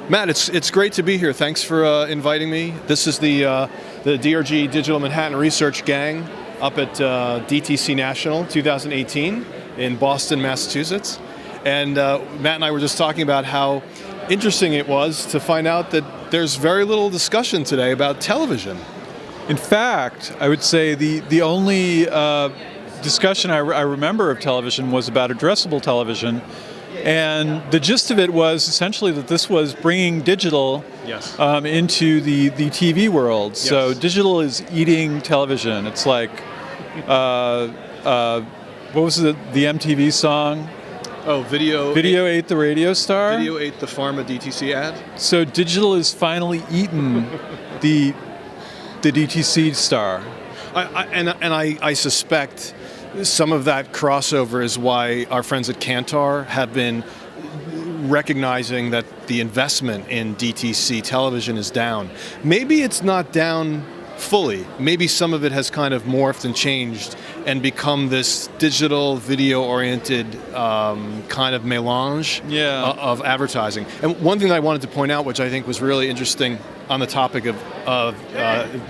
Matt, it's great to be here. Thanks for inviting me. This is the DRG Digital Manhattan Research Gang up at DTC National 2018 in Boston, Massachusetts. And Matt and I were just talking about how interesting it was to find out that there's very little discussion today about television. In fact, I would say the only discussion I remember of television was about addressable television. And the gist of it was essentially that this was bringing digital into the TV world. Yes. So digital is eating television. It's like, what was the MTV song? Oh, Video ate the radio star? Video ate the pharma DTC ad? So digital is finally eaten the DTC star. I suspect some of that crossover is why our friends at Kantar have been recognizing that the investment in DTC television is down. Maybe it's not down fully. Maybe some of it has kind of morphed and changed and become this digital, video-oriented kind of melange of advertising. And one thing that I wanted to point out, which I think was really interesting on the topic of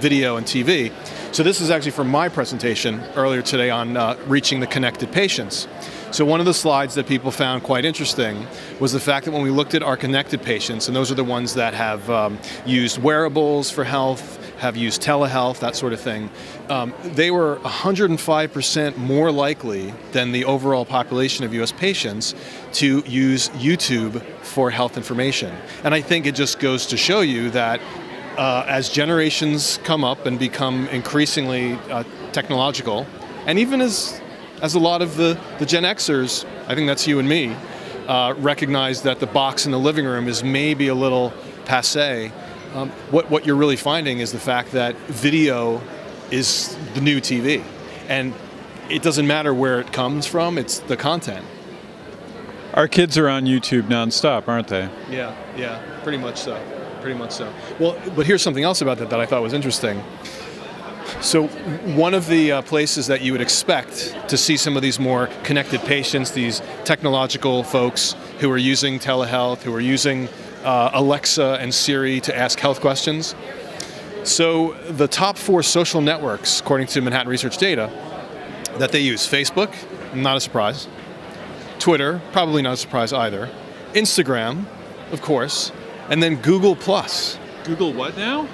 video and TV. So this is actually from my presentation earlier today on reaching the connected patients. So one of the slides that people found quite interesting was the fact that when we looked at our connected patients, and those are the ones that have used wearables for health, have used telehealth, that sort of thing, they were 105% more likely than the overall population of US patients to use YouTube for health information. And I think it just goes to show you that as generations come up and become increasingly technological, and even as a lot of the Gen Xers, I think that's you and me, recognize that the box in the living room is maybe a little passé. What you're really finding is the fact that video is the new TV. And it doesn't matter where it comes from, it's the content. Our kids are on YouTube nonstop, aren't they? Yeah, pretty much so. Well, but here's something else about that I thought was interesting. So one of the places that you would expect to see some of these more connected patients, these technological folks who are using telehealth, who are using Alexa and Siri to ask health questions. So the top 4 social networks, according to Manhattan Research data, that they use: Facebook, not a surprise; Twitter, probably not a surprise either; Instagram, of course, and then Google+. Google what now?